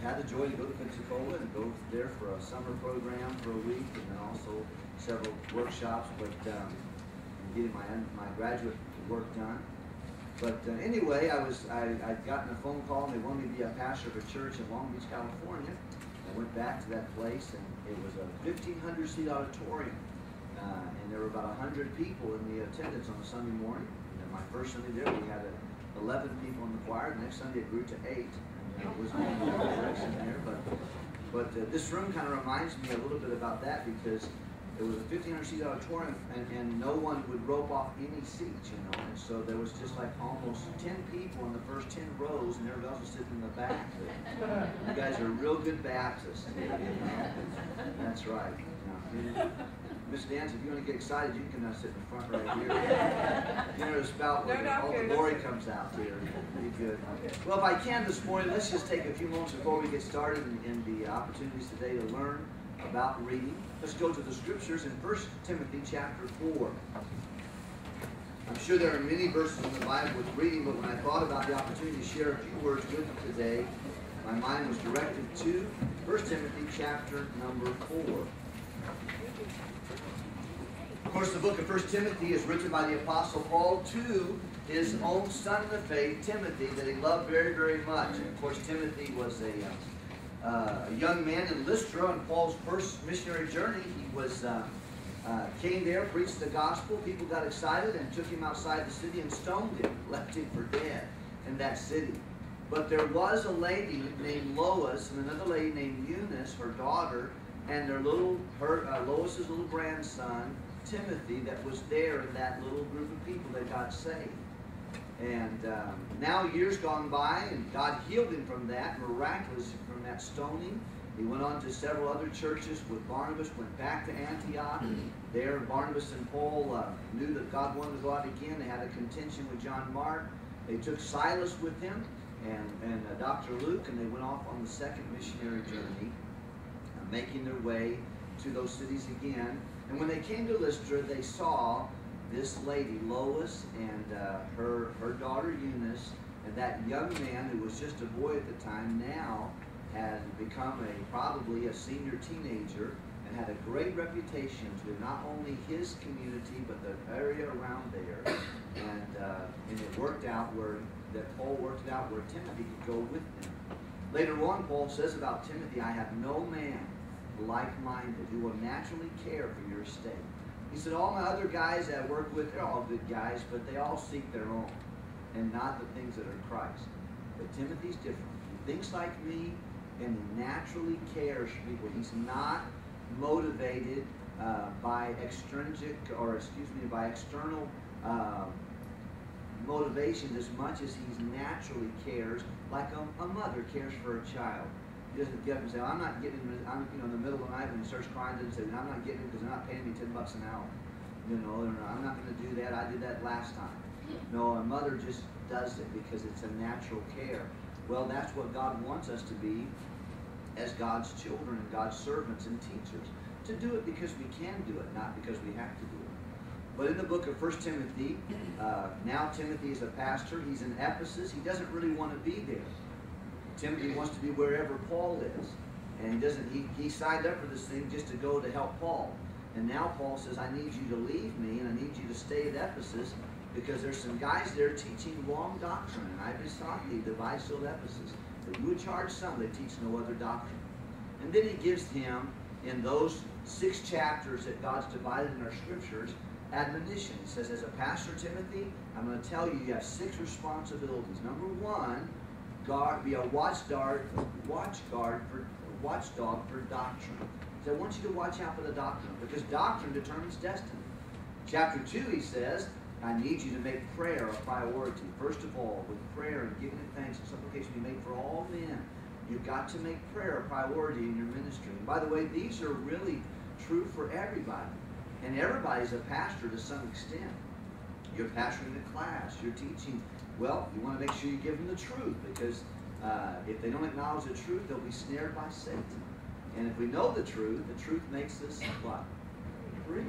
had the joy to go to Pensacola and go there for a summer program for a week, and then also several workshops, but getting my graduate work done. But anyway, I'd gotten a phone call, and they wanted me to be a pastor of a church in Long Beach, California. I went back to that place, and it was a 1,500-seat auditorium, and there were about 100 people in the attendance on a Sunday morning. And my first Sunday there, we had 11 people in the choir. The next Sunday, it grew to 8. And it was going in the direction there, but this room kind of reminds me a little bit about that, because it was a 1,500-seat auditorium, and no one would rope off any seats, you know. And so there was just like almost 10 people in the first 10 rows, and everybody else was sitting in the back. You guys are real good Baptists. You know? That's right. You know. Miss Dance, if you want to get excited, you can sit in the front right here. You know, the spout where all the glory comes out here. Pretty good. Well, if I can this morning, let's just take a few moments before we get started in the opportunities today to learn about reading. Let's go to the scriptures in 1 Timothy chapter 4. I'm sure there are many verses in the Bible with reading, but when I thought about the opportunity to share a few words with you today, my mind was directed to 1 Timothy chapter number 4. Of course, the book of 1 Timothy is written by the Apostle Paul to his own son in the faith, Timothy, that he loved very, very much. And of course, Timothy was a young man in Lystra on Paul's first missionary journey. He was came there, preached the gospel. People got excited and took him outside the city and stoned him, left him for dead in that city. But there was a lady named Lois and another lady named Eunice, her daughter, and Lois's little grandson, Timothy, that was there in that little group of people that got saved. And now years gone by, and God healed him from that, miraculously from that stoning. He went on to several other churches with Barnabas, went back to Antioch. There, Barnabas and Paul knew that God wanted to go out again. They had a contention with John Mark. They took Silas with him and Dr. Luke, and they went off on the second missionary journey, making their way to those cities again. And when they came to Lystra, they saw this lady, Lois, and her daughter, Eunice, and that young man who was just a boy at the time now had become probably a senior teenager and had a great reputation to not only his community but the area around there. And it worked out that Paul worked it out where Timothy could go with him. Later on, Paul says about Timothy, I have no man like-minded who will naturally care for your estate. He said, all my other guys that I work with, they're all good guys, but they all seek their own and not the things that are Christ. But Timothy's different. He thinks like me, and he naturally cares for people. He's not motivated by external motivations as much as he naturally cares, like a mother cares for a child. He doesn't get up and say, I'm not getting him, in the middle of the night when he starts crying, doesn't say, I'm not getting him because they're not paying me $10 an hour. I'm not going to do that. I did that last time. No, a mother just does it because it's a natural care. Well, that's what God wants us to be as God's children and God's servants and teachers. To do it because we can do it, not because we have to do it. But in the book of 1 Timothy, now Timothy is a pastor. He's in Ephesus. He doesn't really want to be there. Timothy wants to be wherever Paul is. And he signed up for this thing just to go to help Paul. And now Paul says, I need you to leave me and I need you to stay at Ephesus because there's some guys there teaching wrong doctrine. And I besought thee, divide still at Ephesus, that you would charge some that teach no other doctrine. And then he gives him, in those 6 chapters that God's divided in our scriptures, admonition. He says, as a pastor, Timothy, I'm going to tell you, you have 6 responsibilities. Number 1, be a watchdog for doctrine. So I want you to watch out for the doctrine, because doctrine determines destiny. Chapter 2, he says, I need you to make prayer a priority. First of all, with prayer and giving it thanks and supplication be made for all men. You've got to make prayer a priority in your ministry. And by the way, these are really true for everybody. And everybody's a pastor to some extent. You're pastoring a class. You're teaching. Well, you want to make sure you give them the truth, because if they don't acknowledge the truth, they'll be snared by Satan. And if we know the truth makes us what? Free.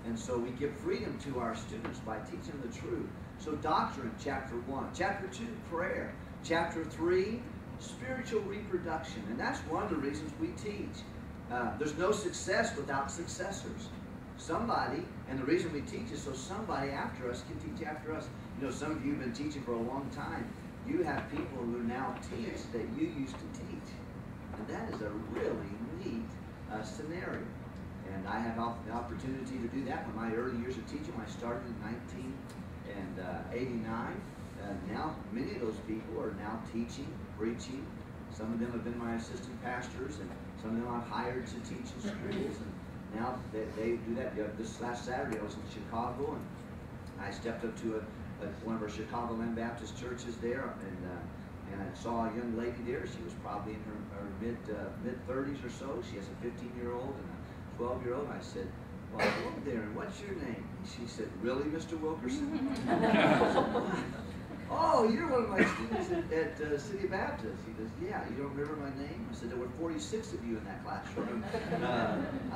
And so we give freedom to our students by teaching them the truth. So doctrine, chapter 1. Chapter 2, prayer. Chapter 3, spiritual reproduction. And that's one of the reasons we teach. There's no success without successors. Somebody, and the reason we teach is so somebody after us can teach after us. You know, some of you have been teaching for a long time. You have people who now teach that you used to teach. And that is a really neat scenario. And I have the opportunity to do that. In my early years of teaching, when I started in 1989, now many of those people are now teaching, preaching. Some of them have been my assistant pastors, and some of them I've hired to teach in schools. And now they do that. This last Saturday I was in Chicago, and I stepped up to one of our Chicagoland Baptist churches there, and I saw a young lady there. She was probably in her mid-30s or so. She has a 15-year-old and a 12-year-old. I said, "Well, hello there, and what's your name?" And she said, "Really, Mr. Wilkerson?" "Oh, you're one of my students at City Baptist." He goes, "Yeah, you don't remember my name?" I said, "There were 46 of you in that classroom." I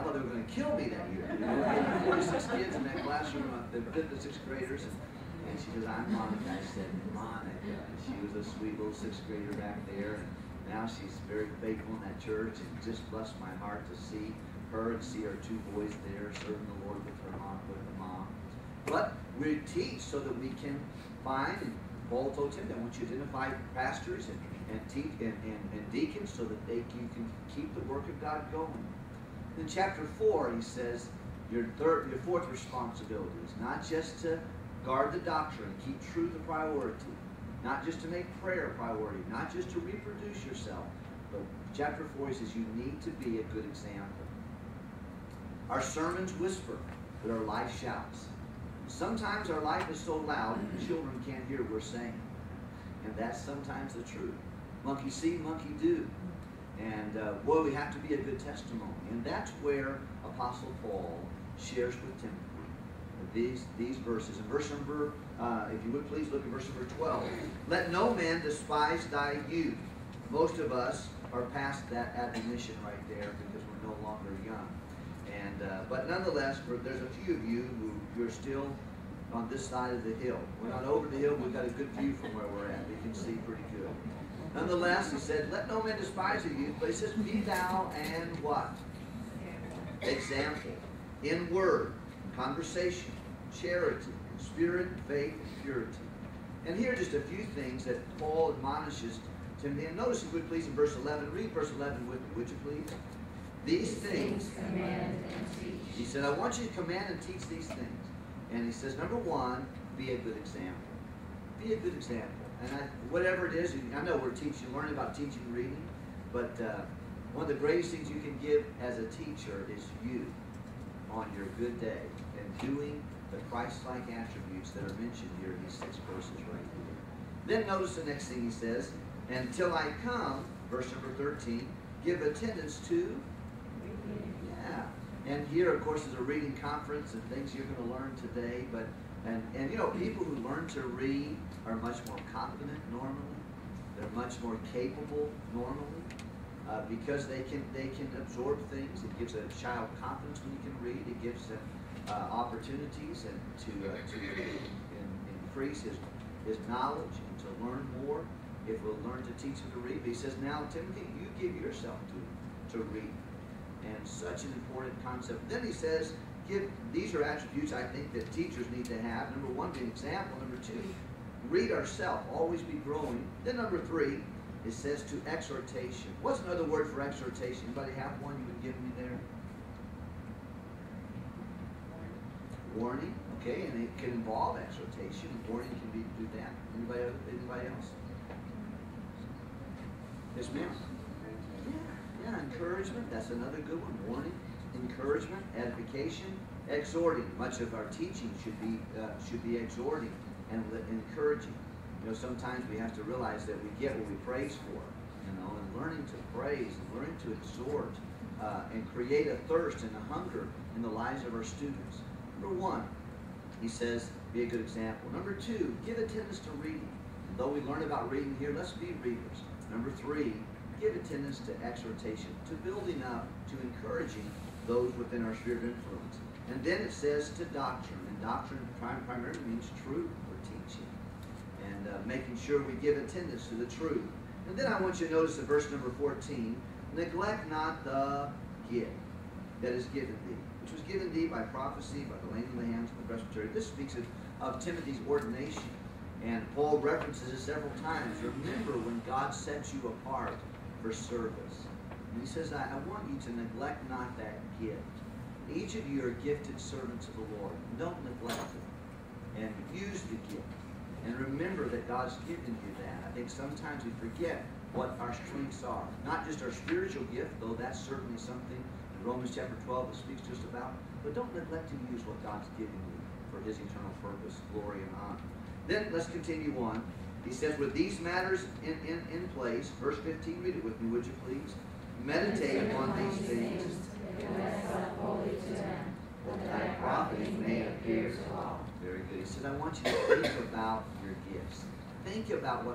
thought they were going to kill me that year. You know, 46 kids in that classroom, the 5th and 6th graders. And she goes, "I'm Monica." I said, "Monica." She was a sweet little 6th grader back there. And now she's very faithful in that church. And just blessed my heart to see her and see our 2 boys there serving the Lord with her mom, with the mom. But we teach so that we can find, and Paul told Timothy, I want you to identify pastors and deacons so that you can keep the work of God going. In chapter 4, he says, your 4th responsibility is not just to guard the doctrine, keep truth a priority, not just to make prayer a priority, not just to reproduce yourself, but chapter 4, he says you need to be a good example. Our sermons whisper, but our life shouts. Sometimes our life is so loud, children can't hear what we're saying. And that's sometimes the truth. Monkey see, monkey do. And boy, we have to be a good testimony. And that's where Apostle Paul shares with Timothy these verses. In verse number, if you would please look at verse number 12. "Let no man despise thy youth." Most of us are past that admonition right there because we're no longer young. And but nonetheless, there's a few of you who you're still on this side of the hill. We're not over the hill. We've got a good view from where we're at. We can see pretty good. Nonetheless, he said, "Let no man despise the youth," but he says, "Be thou and what? Example. In word, conversation, charity, spirit, faith, and purity." And here are just a few things that Paul admonishes Timothy. And notice, if you would please, in verse 11. Read verse 11 with me, would you please? "These things command and teach." He said, I want you to command and teach these things. And he says, number 1, be a good example. Be a good example. And whatever it is, I know we're learning about teaching and reading, but one of the greatest things you can give as a teacher is you on your good day and doing the Christ-like attributes that are mentioned here in these 6 verses right here. Then notice the next thing he says, "Until I come," verse number 13, "give attendance to." Yeah. And here, of course, is a reading conference and things you're going to learn today. But and you know, people who learn to read are much more confident normally. They're much more capable normally because they can absorb things. It gives a child confidence when you can read. It gives them opportunities and to increase his knowledge and to learn more. If we'll learn to teach him to read. But he says, now, Timothy, you give yourself to read. And such an important concept. Then he says, these are attributes I think that teachers need to have. Number 1, be an example. Number 2, read ourselves, always be growing. Then number 3, it says to exhortation. What's another word for exhortation? Anybody have one you would give me there? Warning. Okay, and it can involve exhortation. Warning can be do that. Anybody else? Yes, ma'am. Yeah, encouragement. That's another good one. Warning, encouragement, edification, exhorting. Much of our teaching should be exhorting and encouraging. You know, sometimes we have to realize that we get what we praise for. You know, and learning to praise and learning to exhort and create a thirst and a hunger in the lives of our students. Number 1, he says, be a good example. Number 2, give attendance to reading. And though we learn about reading here, let's be readers. Number 3, give attendance to exhortation, to building up, to encouraging those within our sphere of influence. And then it says to doctrine. And doctrine primarily means truth or teaching. And making sure we give attendance to the truth. And then I want you to notice in verse number 14, neglect not the gift that is given thee, which was given thee by prophecy, by the laying of the hands of the presbytery. This speaks of Timothy's ordination. And Paul references it several times. Remember when God sets you apart for service. And he says, I want you to neglect not that gift. Each of you are gifted servants of the Lord. Don't neglect it. And use the gift. And remember that God's given you that. I think sometimes we forget what our strengths are. Not just our spiritual gift, though that's certainly something in Romans chapter 12 that speaks to us about. But don't neglect to use what God's given you for his eternal purpose, glory, and honor. Then let's continue on. He says, with these matters in place, verse 15, read it with me, would you please? Meditate upon these things, that thy profiting may appear to all. Very good. He said, I want you to think about your gifts. Think about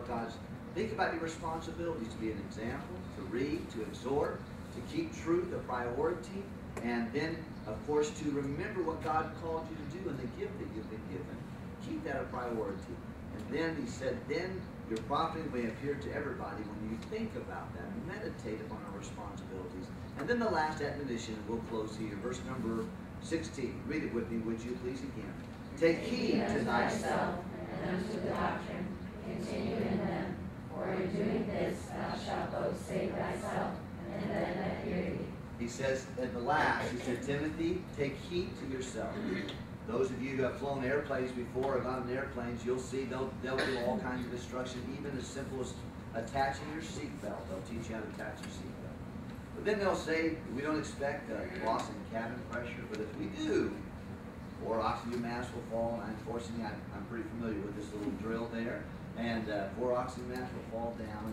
think about your responsibilities to be an example, to read, to exhort, to keep truth a priority, and then, of course, to remember what God called you to do and the gift that you've been given. Keep that a priority. And then he said, then your profiting may appear to everybody when you think about that. Meditate upon our responsibilities. And then the last admonition, we'll close here, verse number 16. Read it with me, would you please again. Take heed to thyself and unto the doctrine. Continue in them. For in doing this thou shalt both save thyself and them that hear thee. He says at the last, he said, Timothy, take heed to yourself. Those of you who have flown airplanes before or gone in airplanes, you'll see they'll do all kinds of instruction, even as simple as attaching your seatbelt. They'll teach you how to attach your seatbelt. But then they'll say, we don't expect loss in cabin pressure, but if we do, 4 oxygen masks will fall. And unfortunately, I'm pretty familiar with this little drill there. And 4 oxygen masks will fall down.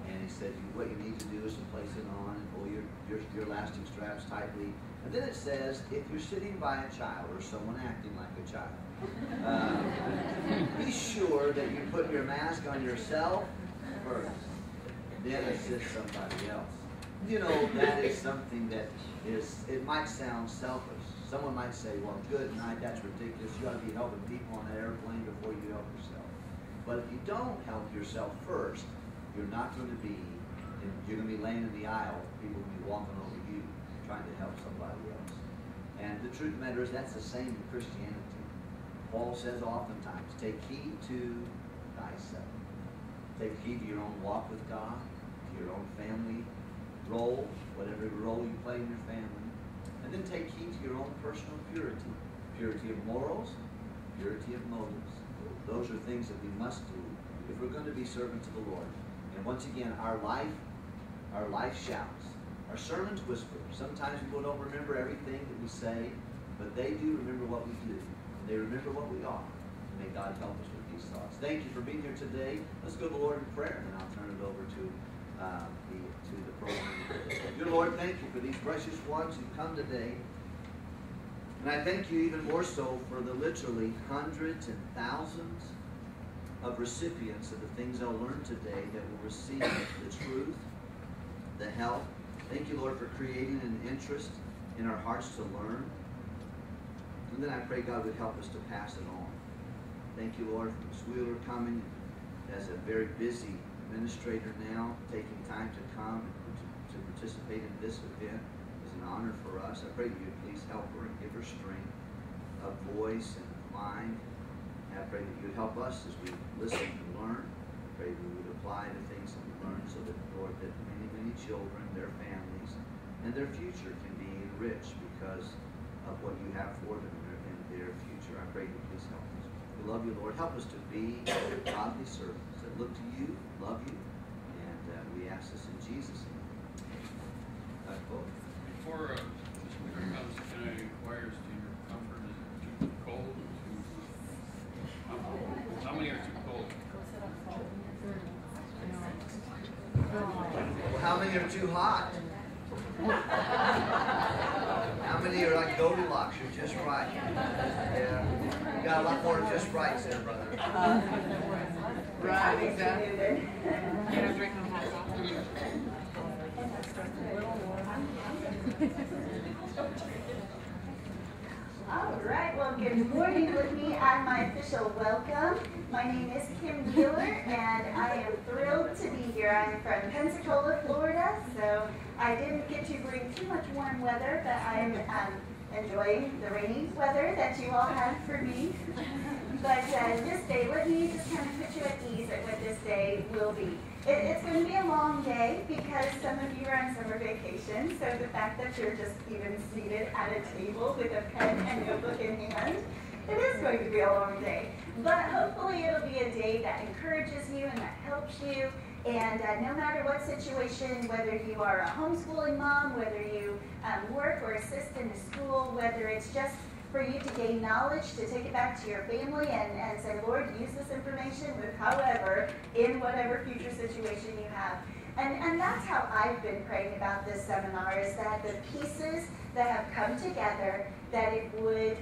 And he said, what you need to do is to place it on and pull your elastic straps tightly. And then it says, if you're sitting by a child or someone acting like a child, be sure that you put your mask on yourself first, then assist somebody else. You know, that is something that it might sound selfish. Someone might say, well, good night, that's ridiculous. You ought to be helping people on that airplane before you help yourself. But if you don't help yourself first, you're not going to be, you're going to be laying in the aisle, people will be walking over you, trying to help somebody else. And the truth of the matter is that's the same in Christianity. Paul says oftentimes, take heed to thyself. Take heed to your own walk with God, to your own family role, whatever role you play in your family. And then take heed to your own personal purity. Purity of morals, purity of motives. Those are things that we must do if we're going to be servants of the Lord. And once again, our life shouts. Our sermons whisper. Sometimes people don't remember everything that we say, but they do remember what we do. And they remember what we are. May God help us with these thoughts. Thank you for being here today. Let's go to the Lord in prayer, and then I'll turn it over to the program. Dear Lord, thank you for these precious ones who've come today. And I thank you even more so for the literally hundreds and thousands of recipients of the things they'll learn today that will receive the truth, the help. Thank you, Lord, for creating an interest in our hearts to learn. And then I pray God would help us to pass it on. Thank you, Lord, for Ms. Wieler coming as a very busy administrator now, taking time to come and to participate in this event is an honor for us. I pray that you would please help her and give her strength of voice and mind. And I pray that you would help us as we listen and learn. I pray that we would apply the things that we learn so that, Lord, that many, many children, their families, and their future can be enriched because of what you have for them in their future. I pray you please help us. We love you, Lord. Help us to be godly servants that look to you, love you, and we ask this in Jesus' name. Before this winter comes, can I inquire as to your comfort? Is it too cold? How many are too cold? Well, how many are too hot? How many are like Goldilocks? You're just right. Yeah. You got a lot more just right there, brother. Right, exactly. You know, drink on hot coffee. All right, well, good morning. With me at my official welcome. My name is Kim Wieler, and I am thrilled to be here. I'm from Pensacola, Florida, so I didn't get to bring too much warm weather, but I'm enjoying the rainy weather that you all have for me. But this day, let me just kind of put you at ease at what this day will be. It's going to be a long day because some of you are on summer vacation, so the fact that you're just even seated at a table with a pen and notebook in hand, it is going to be a long day. But hopefully it'll be a day that encourages you and that helps you. And no matter what situation, whether you are a homeschooling mom, whether you work or assist in the school, whether it's just for you to gain knowledge, to take it back to your family and say, Lord, use this information with however, in whatever future situation you have. And that's how I've been praying about this seminar, is that the pieces that have come together, that it would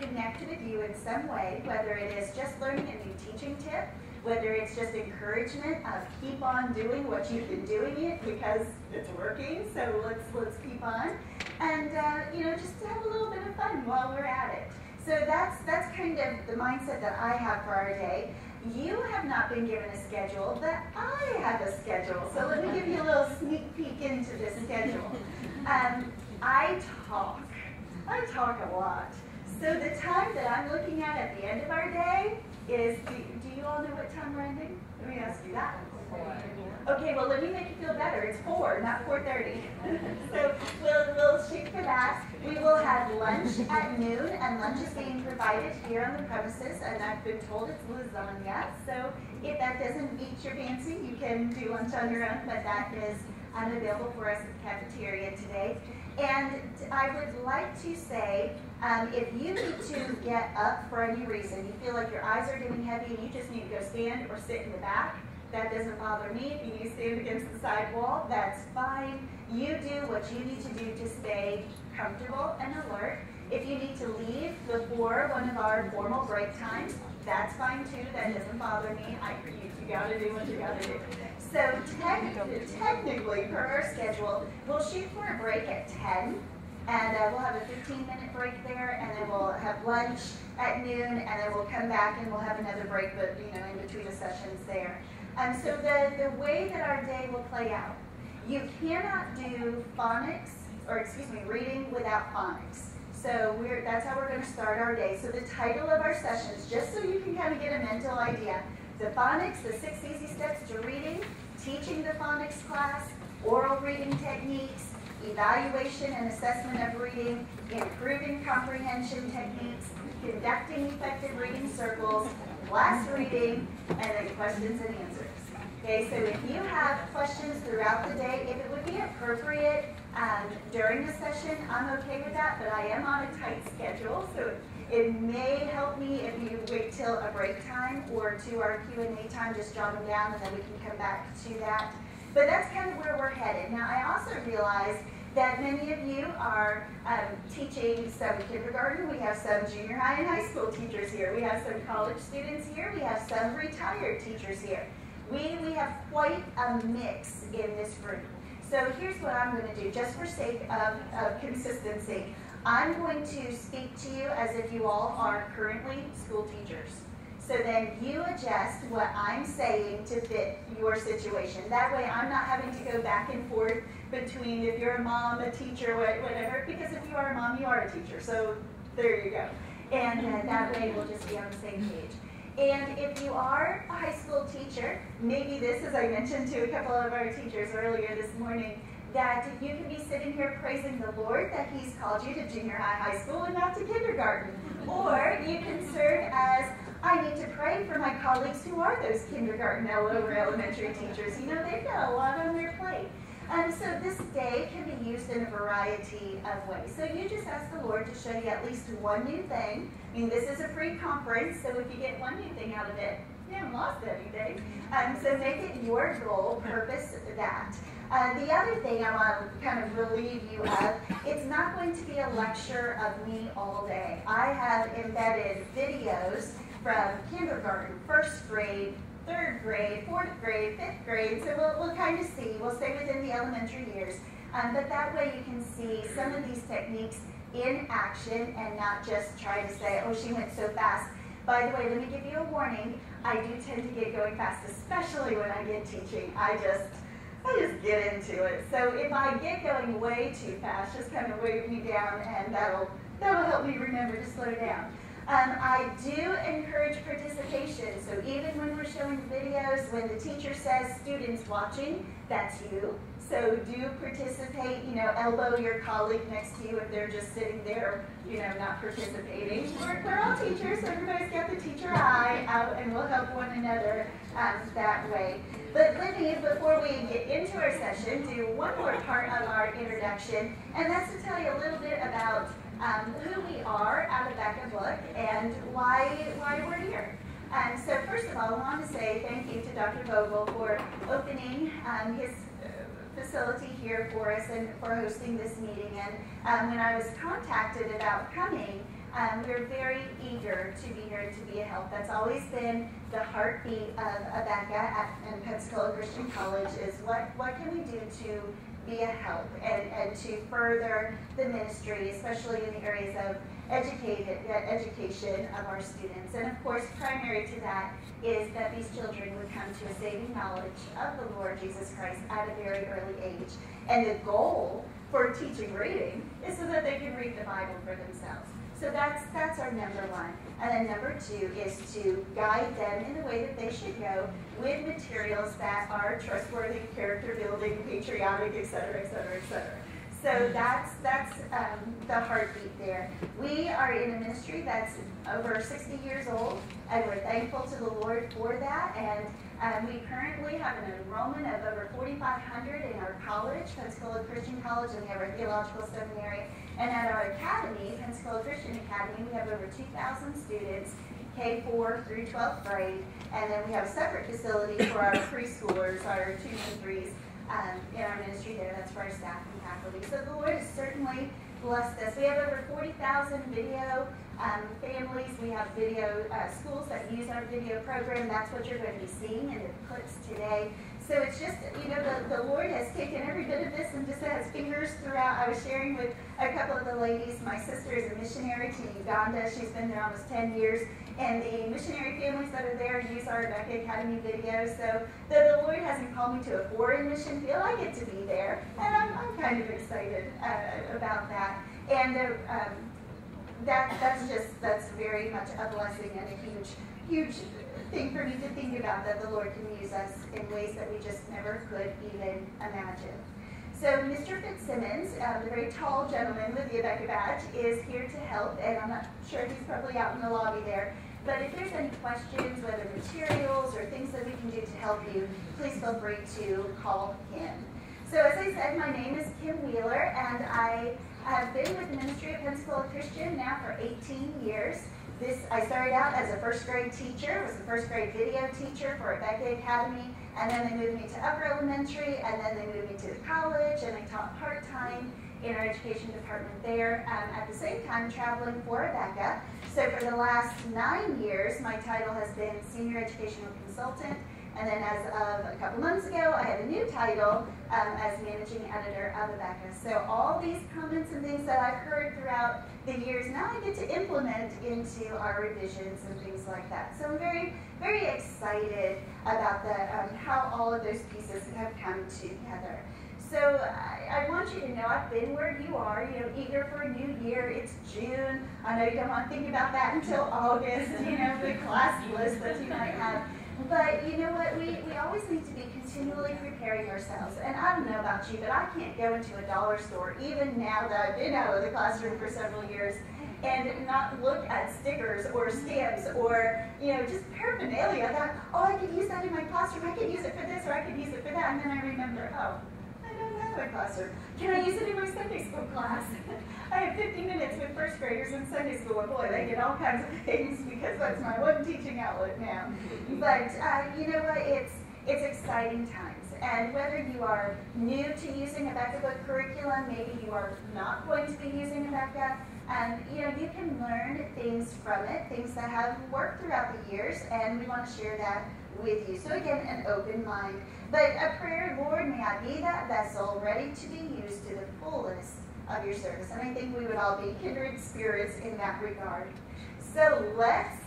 connect with you in some way, whether it is just learning a new teaching tip, whether it's just encouragement of keep on doing what you've been doing it because it's working, so let's keep on. And just to have a little bit of fun while we're at it. So that's kind of the mindset that I have for our day. You have not been given a schedule, but I have a schedule. So let me give you a little sneak peek into this schedule. I talk a lot. So the time that I'm looking at the end of our day is, do you all know what time we're ending? Let me ask you that. Okay, well, let me make you feel better. It's 4, not 4:30. So we'll shoot for that. We will have lunch at noon, and lunch is being provided here on the premises, and I've been told it's lasagna. So if that doesn't meet your fancy, you can do lunch on your own, but that is unavailable for us at the cafeteria today. And I would like to say, if you need to get up for any reason, you feel like your eyes are getting heavy and you just need to go stand or sit in the back, that doesn't bother me. If you need to stand against the side wall, that's fine. You do what you need to do to stay comfortable and alert. If you need to leave before one of our formal break times, that's fine too. That doesn't bother me. You gotta do what you gotta do. So technically, per our schedule, we'll shoot for a break at 10, and we'll have a 15-minute break there, and then we'll have lunch at noon, and then we'll come back and we'll have another break, but in between the sessions there. So the way that our day will play out, you cannot do reading without phonics. So that's how we're going to start our day. So the title of our sessions, just so you can kind of get a mental idea, the phonics, the 6 easy steps to reading, teaching the phonics class, oral reading techniques, evaluation and assessment of reading, improving comprehension techniques, conducting effective reading circles, class reading, and then questions and answers. Okay, so if you have questions throughout the day, if it would be appropriate during the session, I'm okay with that, but I am on a tight schedule, so it may help me if you wait till a break time or to our Q&A time, just jot them down and then we can come back to that. But that's kind of where we're headed. Now, I also realize that many of you are teaching some kindergarten. We have some junior high and high school teachers here. We have some college students here. We have some retired teachers here. We have quite a mix in this group. So here's what I'm going to do, just for sake of consistency. I'm going to speak to you as if you all are currently school teachers. So then you adjust what I'm saying to fit your situation. That way I'm not having to go back and forth between if you're a mom, a teacher, whatever, because if you are a mom, you are a teacher. So there you go. And that way we'll just be on the same page. And if you are a high school teacher, maybe this, as I mentioned to a couple of our teachers earlier this morning, that you can be sitting here praising the Lord that He's called you to junior high, high school, and not to kindergarten. Or you can serve as, I need to pray for my colleagues who are those kindergarten or elementary teachers. They've got a lot on their plate. So this day can be used in a variety of ways. So you just ask the Lord to show you at least one new thing. This is a free conference, so if you get one new thing out of it, you haven't lost anything. So make it your goal, purpose that. The other thing I want to kind of relieve you of, it's not going to be a lecture of me all day. I have embedded videos from kindergarten, 1st grade, 3rd grade, 4th grade, 5th grade, so we'll kind of see. We'll stay within the elementary years. But that way you can see some of these techniques in action and not just try to say, oh, she went so fast. By the way, let me give you a warning. I do tend to get going fast, especially when I get teaching. I just get into it. So if I get going way too fast, just kind of wave me down, and that'll help me remember to slow down. I do encourage participation. So even when we're showing videos, when the teacher says students watching, that's you. So do participate, elbow your colleague next to you if they're just sitting there, not participating. We're all teachers, so everybody's got the teacher eye out, and we'll help one another that way. But let me, before we get into our session, do one more part of our introduction, and that's to tell you a little bit about who we are out of Becca Book and why we're here. So first of all, I want to say thank you to Dr. Vogel for opening his facility here for us and for hosting this meeting. And when I was contacted about coming, we're very eager to be here to be a help. That's always been the heartbeat of ABECA and Pensacola Christian College is what can we do to be a help and to further the ministry, especially in the areas of education of our students. And of course, primary to that is that these children would come to a saving knowledge of the Lord Jesus Christ at a very early age. And the goal for teaching reading is so that they can read the Bible for themselves. So that's our number one. And then number two is to guide them in the way that they should go with materials that are trustworthy, character building, patriotic, et cetera, et cetera, et cetera. So that's the heartbeat there. We are in a ministry that's over 60 years old, and we're thankful to the Lord for that. And we currently have an enrollment of over 4,500 in our college, Pensacola Christian College, and we have our theological seminary. And at our academy, Pensacola Christian Academy, we have over 2,000 students, K4 through 12th grade. And then we have a separate facility for our preschoolers, our 2s and 3s. In our ministry there, that's for our staff and faculty. So the Lord has certainly blessed us. We have over 40,000 video families. We have video schools that use our video program. That's what you're going to be seeing in the clips today. So it's just, the Lord has taken every bit of this and just has fingers throughout. I was sharing with a couple of the ladies. My sister is a missionary to Uganda. She's been there almost 10 years. And the missionary families that are there use our Becca Academy videos. So though the Lord hasn't called me to a foreign mission field, I get to be there. And I'm kind of excited about that. And that's very much a blessing and a huge thing for me to think about, that the Lord can use us in ways that we just never could even imagine. So Mr. Fitzsimmons, the very tall gentleman with the ABECA badge, is here to help, and I'm not sure, he's probably out in the lobby there. But if there's any questions, whether materials or things that we can do to help you, please feel free to call him. So as I said, my name is Kim Wieler, and I have been with the ministry at Pensacola Christian now for 18 years. I started out as a first grade teacher, was a first grade video teacher for ABECA Academy, and then they moved me to upper elementary, and then they moved me to the college, and I taught part-time in our education department there, at the same time traveling for ABECA. So for the last 9 years, my title has been Senior Educational Consultant, and then as of a couple months ago, I have a new title as Managing Editor of ABECA. So all these comments and things that I've heard throughout the years, now I get to implement into our revisions and things like that. So I'm very, very excited about how all of those pieces have come together. So I want you to know I've been where you are, eager for a new year. It's June. I know you don't want to think about that until August, the class list that you might have. But you know what, we always need to be continually preparing ourselves. And I don't know about you, but I can't go into a dollar store, even now that I've been out of the classroom for several years, and not look at stickers or stamps or, just paraphernalia that, I could use that in my classroom, I could use it for this or I could use it for that, and then I remember, I don't have a classroom. Can I use it in my Sunday school class? I have 50 minutes with first graders in Sunday school, and boy, they get all kinds of things because that's my one teaching outlet now. But you know what, it's exciting times. And whether you are new to using ABECA book curriculum, maybe you are not going to be using ABECA, you can learn things from it, things that have worked throughout the years, and we want to share that with you. So again, an open mind. But a prayer, Lord, may I be that vessel ready to be used to the fullest of your service. And I think we would all be kindred spirits in that regard. So let's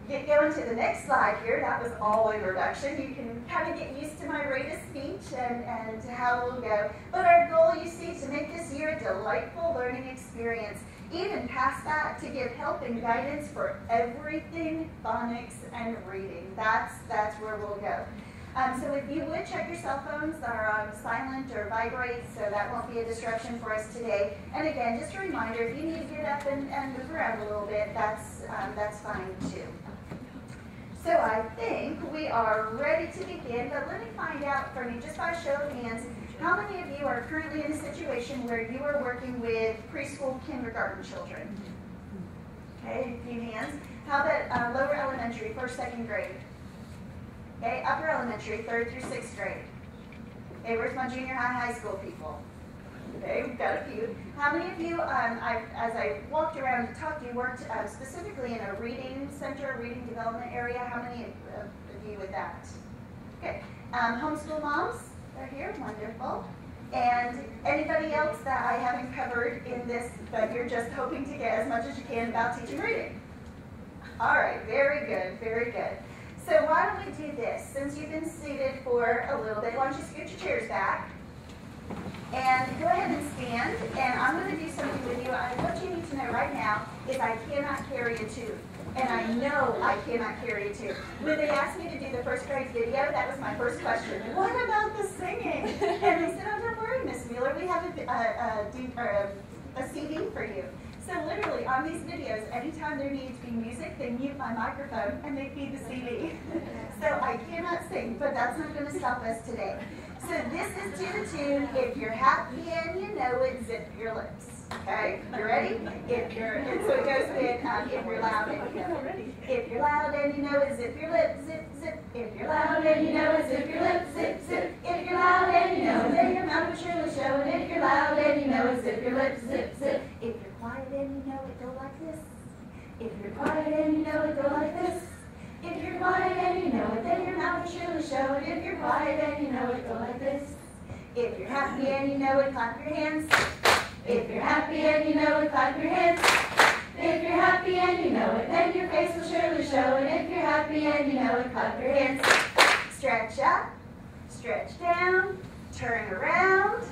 get going to the next slide here. That was all introduction. You can kind of get used to my rate of speech and how we'll go. But our goal, you see, to make this year a delightful learning experience. Even past that, to give help and guidance for everything phonics and reading. That's where we'll go. So if you would check your cell phones, they're on silent or vibrate, so that won't be a disruption for us today. And again, just a reminder, if you need to get up and move around a little bit, that's fine too. So I think we are ready to begin, but let me find out from you, just by show of hands, how many of you are currently in a situation where you are working with preschool, kindergarten children? Okay, a few hands. How about lower elementary, first, second grade? Okay, upper elementary, 3rd through 6th grade. Okay, where's my junior high school people? Okay, we've got a few. How many of you, as I walked around to talk to you, worked specifically in a reading center, reading development area? How many of you with that? Okay, homeschool moms are here, wonderful. And anybody else that I haven't covered in this, but you're just hoping to get as much as you can about teaching reading? All right, very good, very good. So why don't we do this? Since you've been seated for a little bit, why don't you scoot your chairs back? And go ahead and stand. And I'm going to do something with you. What you need to know right now is I cannot carry a tune. And I know I cannot carry a tune. When they asked me to do the first grade video, that was my first question. What about the singing? And they said, oh, don't worry, Miss Wieler. We have a CD for you. So literally, on these videos, anytime there needs to be music, they mute my microphone and they feed the CD. So I cannot sing, but that's not going to stop us today. So this is to the tune, If You're Happy and You Know It, Zip Your Lips. Okay, you ready? And so it goes with, if you're loud and you know it. If you're loud and you know it, zip your lips, zip, zip. If you're loud and you know it, zip your lips, zip, zip. If you're loud and you know it, then your mouth will surely show it. If you're loud and you know it, zip your lips, zip, zip. If you're quiet and you know it, go like this. If you're quiet and you know it, go like this. If you're quiet and you know it, then your mouth will surely show it. If you're quiet and you know it, go like this. If you're happy and you know it, clap your hands. If you're happy and you know it, clap your hands. If you're happy and you know it, then your face will surely show it. If you're happy and you know it, clap your hands. Stretch up, stretch down, turn around,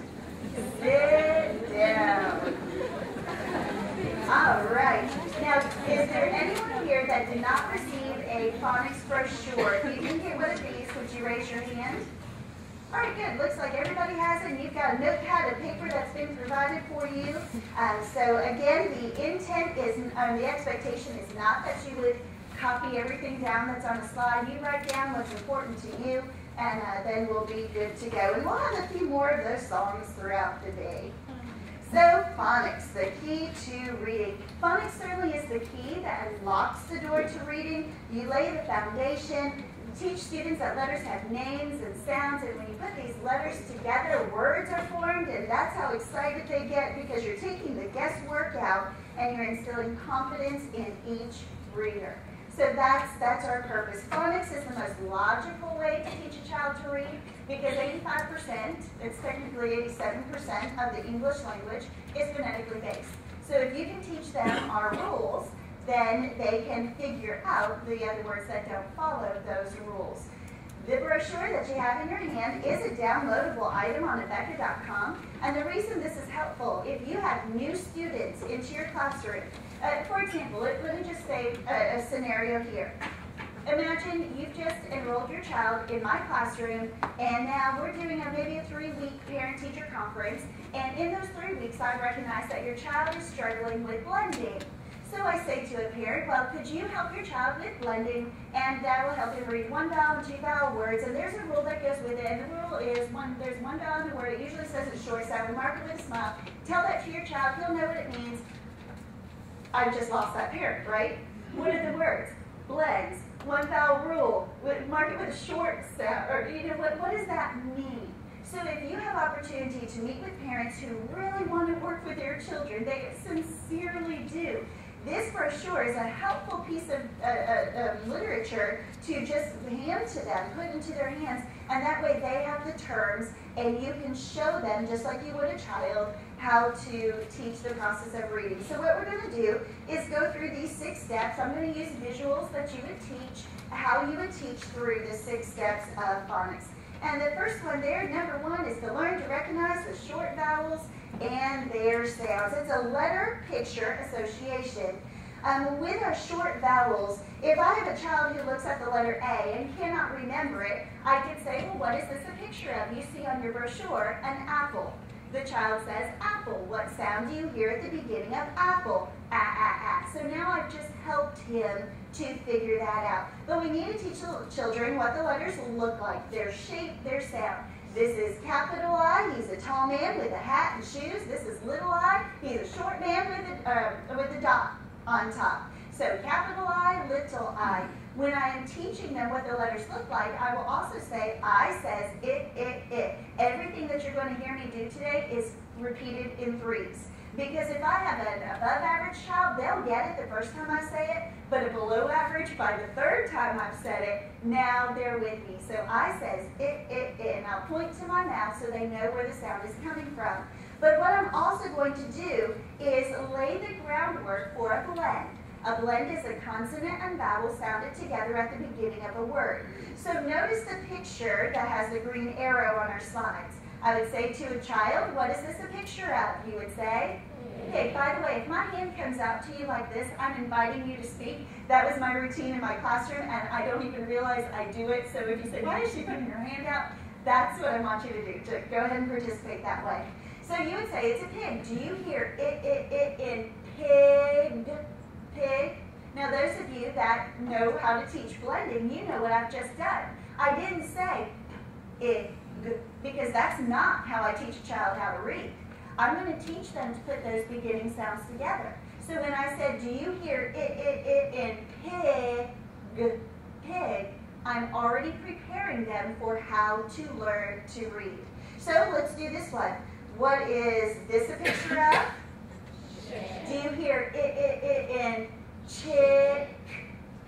sit down. All right. Now, is there anyone here that did not receive a phonics brochure? If you didn't get one of these, would you raise your hand? All right, good. Looks like everybody has it, and you've got a notepad, a paper that's been provided for you. So again, the intent is, the expectation is not that you would copy everything down that's on the slide. You write down what's important to you, and then we'll be good to go. And we'll have a few more of those songs throughout the day. So phonics, the key to reading. Phonics certainly is the key that unlocks the door to reading. You lay the foundation. Teach students that letters have names and sounds, and when you put these letters together, words are formed, and that's how excited they get, because you're taking the guesswork out and you're instilling confidence in each reader. So that's our purpose. Phonics is the most logical way to teach a child to read, because 85%, it's technically 87% of the English language is phonetically based. So if you can teach them our rules, then they can figure out the other words that don't follow those rules. The brochure that you have in your hand is a downloadable item on Abeka.com, and the reason this is helpful, if you have new students into your classroom, for example, let me just say a scenario here. Imagine you've just enrolled your child in my classroom, and now we're doing maybe a 3-week parent-teacher conference, and in those 3 weeks I recognize that your child is struggling with blending. So I say to a parent, well, could you help your child with blending, and that will help him read 1 vowel and 2 vowel words, and there's a rule that goes with it, and the rule is there's 1 vowel in the word, it usually says it's short, so I would mark it with a smile. Tell that to your child, he'll know what it means. I've just lost that parent, right? What are the words? Blends, 1 vowel rule, mark it with a short sound, or what does that mean? So if you have opportunity to meet with parents who really want to work with their children, they sincerely do, this brochure is a helpful piece of literature to just hand to them, put into their hands, and that way they have the terms, and you can show them, just like you would a child, how to teach the process of reading. So what we're going to do is go through these 6 steps. I'm going to use visuals that you would teach, how you would teach through the 6 steps of phonics. And the first one there, number 1, is to learn to recognize the short vowels and their sounds. It's a letter picture association. With our short vowels, if I have a child who looks at the letter A and cannot remember it, I could say, well, what is this a picture of? You see on your brochure an apple. The child says apple. What sound do you hear at the beginning of apple? Ah. So now I've just helped him to figure that out. But we need to teach children what the letters look like, their shape, their sound. This is capital I. He's a tall man with a hat and shoes. This is little I. He's a short man with a dot on top. So capital I, little I. When I am teaching them what the letters look like, I will also say I says it. Everything that you're going to hear me do today is repeated in 3s. Because if I have an above average child, they'll get it the first time I say it, but a below average, by the 3rd time I've said it, now they're with me. So I says it, and I'll point to my mouth so they know where the sound is coming from. But what I'm also going to do is lay the groundwork for a blend. A blend is a consonant and vowel sounded together at the beginning of a word. So notice the picture that has the green arrow on our slides. I would say to a child, what is this a picture of? You would say, okay, by the way, if my hand comes out to you like this, I'm inviting you to speak. That was my routine in my classroom, and I don't even realize I do it. So if you say, why is she putting her hand out? That's what I want you to do, to go ahead and participate that way. So you would say, it's a pig. Do you hear it in pig? Pig. Now those of you that know how to teach blending, you know what I've just done. I didn't say it, because that's not how I teach a child how to read. I'm going to teach them to put those beginning sounds together. So when I said, do you hear it in pig, pig, I'm already preparing them for how to learn to read. So let's do this one. What is this a picture of? Do you hear it in chick,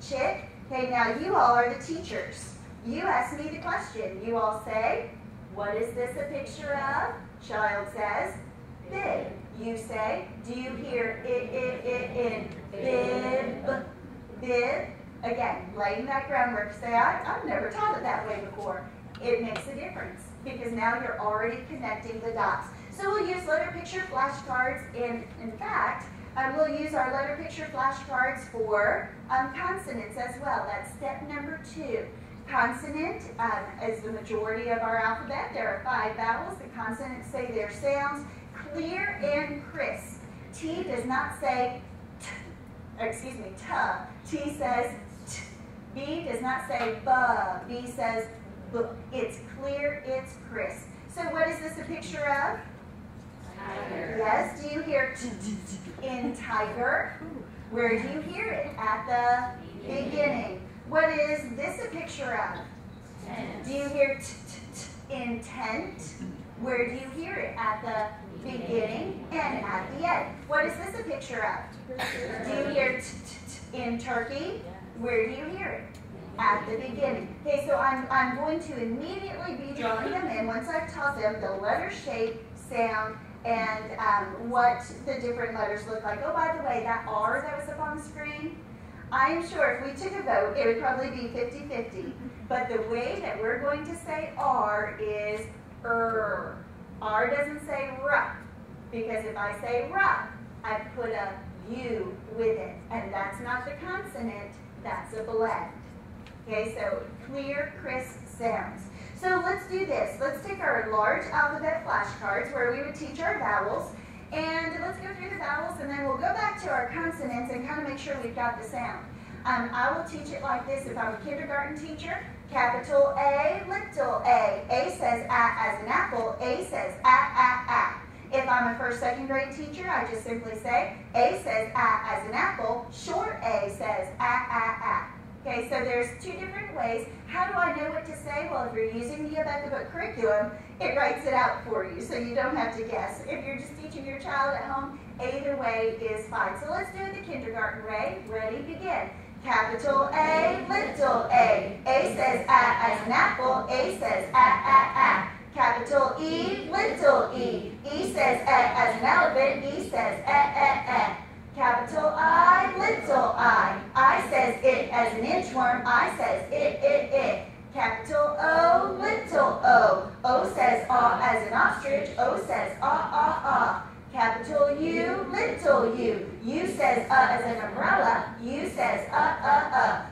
chick? Okay, now you all are the teachers. You ask me the question. You all say, what is this a picture of? Child says, bib. You say, do you hear it in bib, bib? Again, laying that groundwork. Say, I've never taught it that way before. It makes a difference because now you're already connecting the dots. So we'll use letter picture flashcards, and in fact, we'll use our letter picture flashcards for consonants as well. That's step number 2. Consonant is the majority of our alphabet. There are 5 vowels. The consonants say their sounds clear and crisp. T does not say t, T says t. B does not say b. B says b. It's clear, it's crisp. So what is this a picture of? Tiger. Yes, do you hear t in tiger? Where do you hear it? At the beginning. What is this a picture of? Tent. Do you hear t in tent? Where do you hear it? At the beginning and at the end. What is this a picture of? Do you hear t in turkey? Where do you hear it? At the beginning. Okay, so I'm going to immediately be drawing them in once I've taught them the letter shape, sound, and what the different letters look like. Oh, by the way, that R that was up on the screen, I am sure if we took a vote, it would probably be 50-50. But the way that we're going to say R is R. R doesn't say R, because if I say R, I put a U with it, and that's not the consonant, that's a blend. Okay, so clear, crisp sounds. So let's do this. Let's take our large alphabet flashcards where we would teach our vowels, and let's go through the vowels, and then we'll go back to our consonants and kind of make sure we've got the sound. I will teach it like this if I'm a kindergarten teacher. Capital A, little a. A says as an apple. A says a. If I'm a first, second grade teacher, I just simply say A says as an apple. Short A says a. Okay, so there's two different ways. How do I know what to say? Well, if you're using the About the Book curriculum, it writes it out for you, so you don't have to guess. If you're just teaching your child at home, either way is fine. So let's do it the kindergarten way. Ready, begin. Capital A, little a. A says as an apple. A says a. Capital E, little e. E says as an elephant. E says a. Capital I, little I. I says it as an inchworm. I says it. Capital O, little o. O says as an ostrich. O says Capital U, little u. U says as an umbrella. U says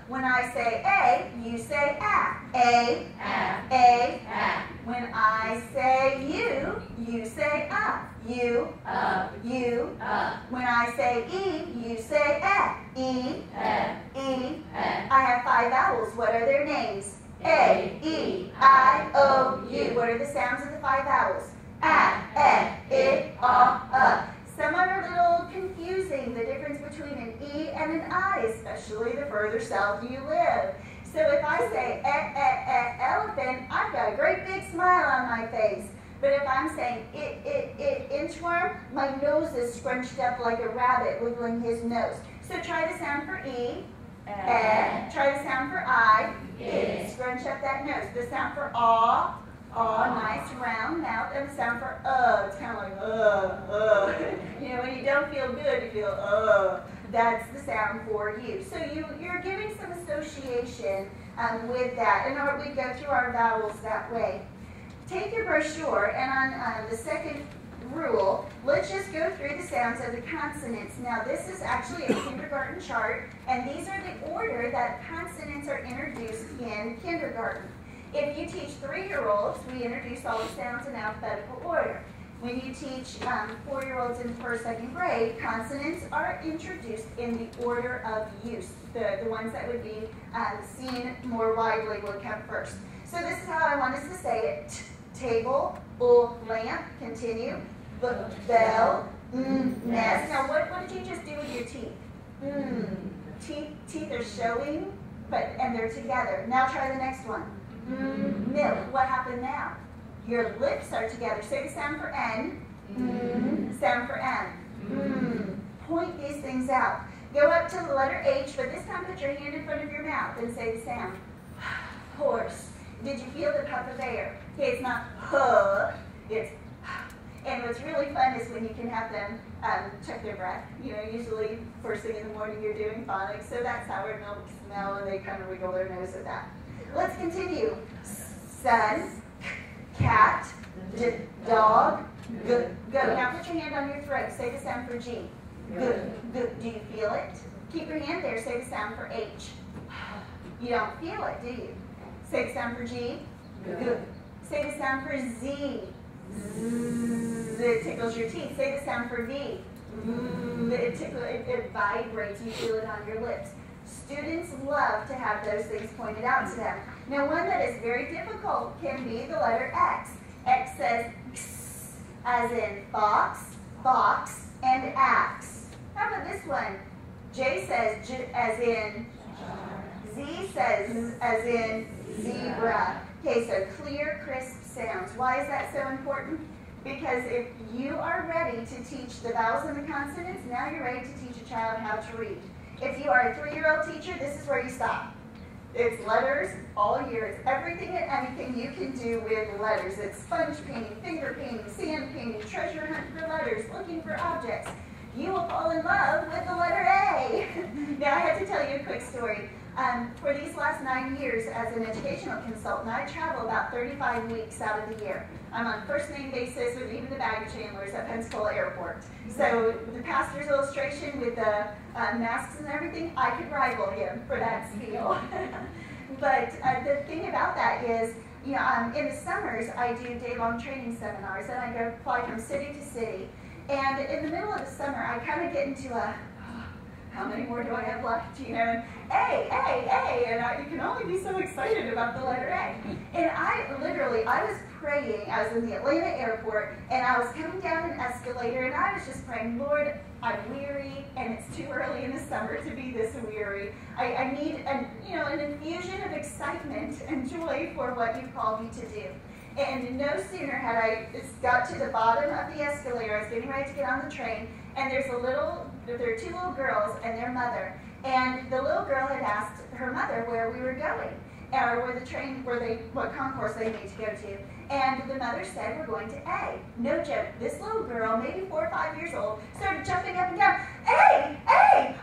When I say A, you say A. A. When I say U, you say U. U. When I say E, you say E. E. I have 5 vowels. What are their names? A, E, I, O, U. What are the sounds of the 5 vowels? Some are a little confusing, the difference between an E and an I, especially the further south you live. So if I say elephant, I've got a great big smile on my face. But if I'm saying inchworm, my nose is scrunched up like a rabbit wiggling his nose. So try the sound for E. Try the sound for I. Scrunch up that nose. The sound for aw. Nice round mouth. And the sound for it's kind of like You know, when you don't feel good, you feel That's the sound for you. So you're giving some association with that. And we go through our vowels that way. Take your brochure, and on the second rule, let's just go through the sounds of the consonants. Now, this is actually a kindergarten chart, and these are the order that consonants are introduced in kindergarten. If you teach 3-year-olds, we introduce all the sounds in alphabetical order. When you teach 4-year-olds in 1st, 2nd grade, consonants are introduced in the order of use. The ones that would be seen more widely will come first. So this is how I want us to say it. Table, lamp, continue. Bell, nest. Now, what did you just do with your teeth? Teeth are showing, and they're together. Now try the next one. Milk. What happened now? Your lips are together. Say the sound for N. Sound for M. Point these things out. Go up to the letter H, but this time put your hand in front of your mouth and say the sound. Horse. Did you feel the puff of air? Okay, it's not it's and what's really fun is when you can have them check their breath. You know, usually first thing in the morning you're doing phonics, so that's how our milk smell, and they kind of wiggle their nose at that. Let's continue. Sun, cat, dog, go. Now put your hand on your throat. Say the sound for G. Good. Do you feel it? Keep your hand there. Say the sound for H. You don't feel it, do you? Say the sound for G. Good. Say the sound for Z. Zzz. It tickles your teeth. Say the sound for V. It vibrates. You feel it on your lips. Students love to have those things pointed out to them. Now, one that is very difficult can be the letter X. X says X, as in fox, box, and axe. How about this one? J says as in Z says as in zebra. Okay, so clear, crisp sounds. Why is that so important? Because if you are ready to teach the vowels and the consonants, now you're ready to teach a child how to read. If you are a 3-year-old teacher, this is where you stop. It's letters all year. It's everything and anything you can do with letters. It's sponge painting, finger painting, sand painting, treasure hunt for letters, looking for objects. You will fall in love with the letter A. Now, I have to tell you a quick story. For these last 9 years as an educational consultant, I travel about 35 weeks out of the year. I'm on first name basis with even the baggage handlers at Pensacola Airport. So the pastor's illustration with the masks and everything, I could rival him for that spiel. But the thing about that is, you know, in the summers, I do day-long training seminars, and I go fly from city to city. And in the middle of the summer, I kind of get into a, how many more do I have left? You know, A, and you can only be so excited about the letter A. And I was praying. I was in the Atlanta airport, and I was coming down an escalator, and I was just praying, Lord, I'm weary, and it's too early in the summer to be this weary. I need an infusion of excitement and joy for what you called me to do. And no sooner had I got to the bottom of the escalator, I was getting ready to get on the train, and there are two little girls and their mother. And the little girl had asked her mother where we were going, or what concourse they need to go to. And the mother said, we're going to A. No joke. This little girl, maybe 4 or 5 years old, started jumping up and down. A,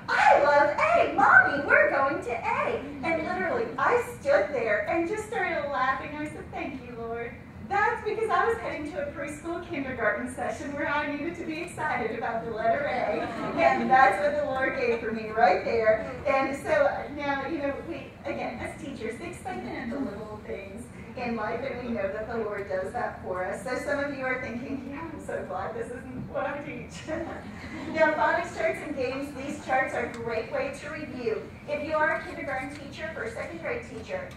I love A. Mommy, we're going to A. And literally, I stood there and just started laughing. I said, thank you, Lord. That's because I was heading to a preschool kindergarten session where I needed to be excited about the letter A, and that's what the Lord gave for me right there. And so now, we, again, as teachers, the excitement in the little things in life, and we know that the Lord does that for us. So some of you are thinking, yeah, I'm so glad this isn't what I teach. Now, phonics charts and games, these charts are a great way to review. If you are a kindergarten teacher or second grade teacher,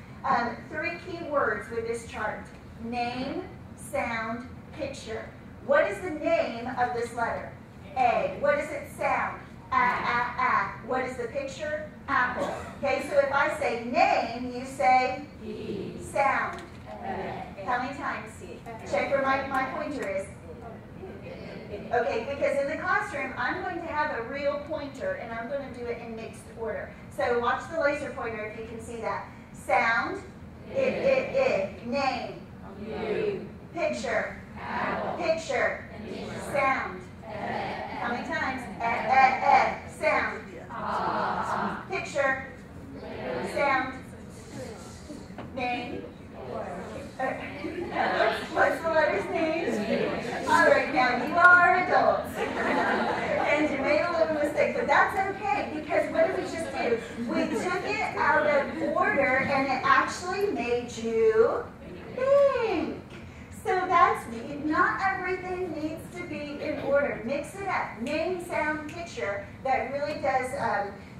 3 key words with this chart. Name, sound, picture. What is the name of this letter? A. What does it sound? A. What is the picture? Apple. Okay, so if I say name, you say E. sound. How many times? Check where my pointer is. Okay, because in the classroom, I'm going to have a real pointer, and I'm going to do it in mixed order. So watch the laser pointer if you can see that. Sound, name, U. picture, Apple. picture, sound. How many times? Sound, picture, sound, name. What's the letter's name? All right, now you are adults. And you made a little mistake, but that's okay, because what did we just do? We took it out of order, and it actually made you think. So that's, not everything needs to be in order. Mix it up. Name, sound, picture. That really does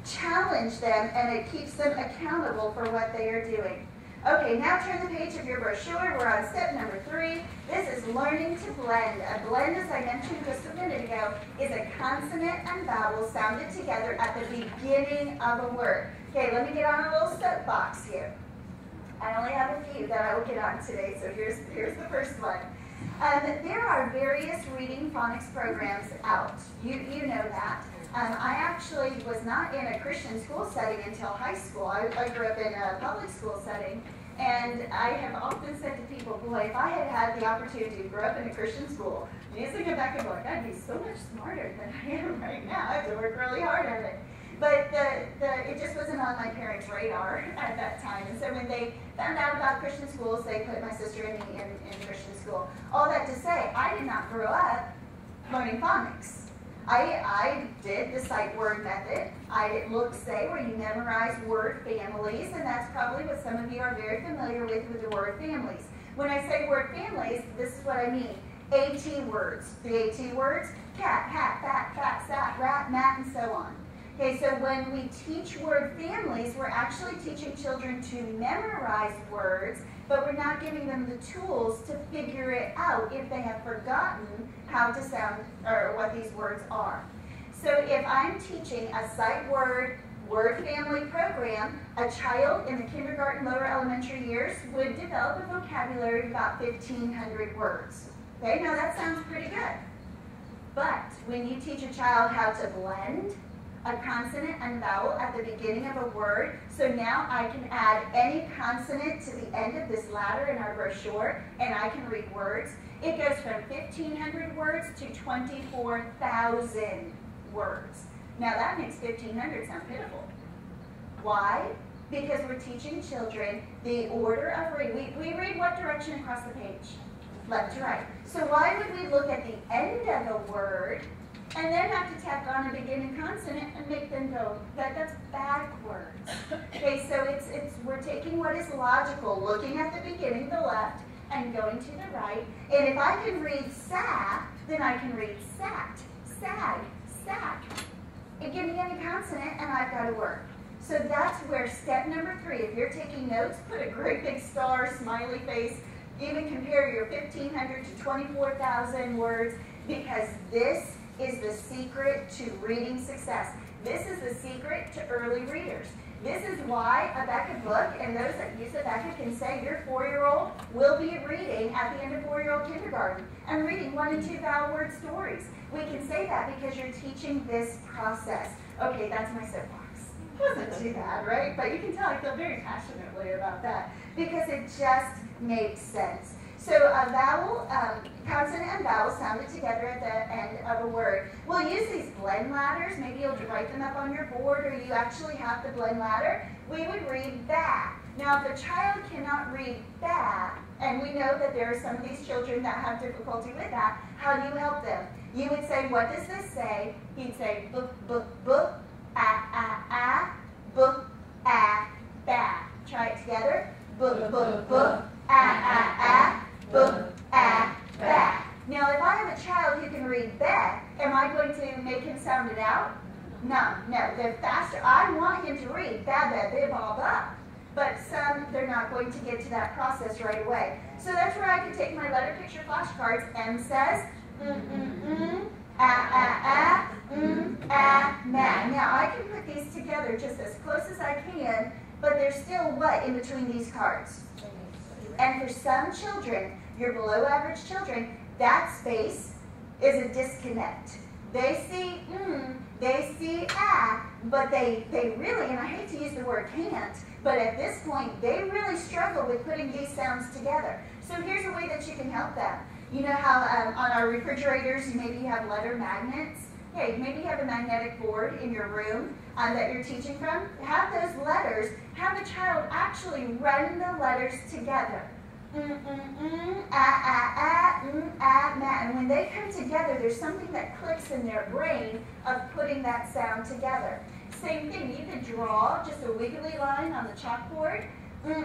challenge them, and it keeps them accountable for what they are doing. Okay, now turn the page of your brochure. We're on step number 3. This is learning to blend. A blend, as I mentioned just a minute ago, is a consonant and vowel sounded together at the beginning of a word. Okay, let me get on a little soapbox here. I only have a few that I will get on today, so here's the first one. There are various reading phonics programs out. You know that. I actually was not in a Christian school setting until high school. I grew up in a public school setting, and I have often said to people, boy, if I had had the opportunity to grow up in a Christian school, you think back and like, I'd be so much smarter than I am right now. I have to work really hard at it. But it just wasn't on my parents' radar at that time. And so when they found out about Christian schools, they put my sister and me in Christian school. All that to say, I did not grow up learning phonics. I did the sight word method. I did look, say, where you memorize word families, and that's probably what some of you are very familiar with the word families. When I say word families, this is what I mean. AT words. The AT words, cat, hat, fat, sat, rat, mat, and so on. Okay, so when we teach word families, we're actually teaching children to memorize words, but we're not giving them the tools to figure it out if they have forgotten how to sound or what these words are. So if I'm teaching a sight word family program, a child in the kindergarten, lower elementary years would develop a vocabulary of about 1,500 words. Okay, now that sounds pretty good. But when you teach a child how to blend a consonant and vowel at the beginning of a word, so now I can add any consonant to the end of this ladder in our brochure, and I can read words. It goes from 1,500 words to 24,000 words. Now that makes 1,500 sound pitiful. Why? Because we're teaching children the order of reading. We read what direction across the page? Left to right. So why would we look at the end of a word and then have to tack on a beginning consonant and make them go? That's backwards. Okay, so we're taking what is logical, looking at the beginning, the left, and going to the right. And if I can read sa, then I can read sat, sag, sack. And give me any consonant, and I've got to work. So that's where step number 3, if you're taking notes, put a great big star, smiley face, Even compare your 1,500 to 24,000 words, because this is the secret to reading success. This is the secret to early readers. This is why Habakkuk book, and those that use Habakkuk can say your 4-year-old will be reading at the end of 4-year-old kindergarten and reading 1 and 2 vowel word stories. We can say that because you're teaching this process. Okay, that's my soapbox. Wasn't too bad, right? But you can tell I feel very passionately about that because it just makes sense. So a vowel, consonant and vowel sounded together at the end of a word. We'll use these blend ladders. Maybe you'll write them up on your board, or you actually have the blend ladder. We would read ba. Now, if a child cannot read ba, and we know that there are some of these children that have difficulty with that, how do you help them? You would say, what does this say? He'd say, b, b, b, a, b, a, ba. Try it together. B, b, b, a, b, a, ba. Now, if I have a child who can read ba, am I going to make him sound it out? No. The faster, I want him to read ba, ba, bi, ba, ba. But some, they're not going to get to that process right away. So that's where I can take my letter picture flashcards. M says, ma. Now, I can put these together just as close as I can, but there's still what in between these cards? And for some children, your below average children, that space is a disconnect. They see they see but they really, and I hate to use the word can't, but at this point, they really struggle with putting these sounds together. So here's a way that you can help them. You know how on our refrigerators, maybe you have letter magnets? Hey, maybe you have a magnetic board in your room that you're teaching from. Have those letters, have the child actually run the letters together. Ma. And when they come together, there's something that clicks in their brain of putting that sound together. Same thing, you could draw just a wiggly line on the chalkboard. Ma.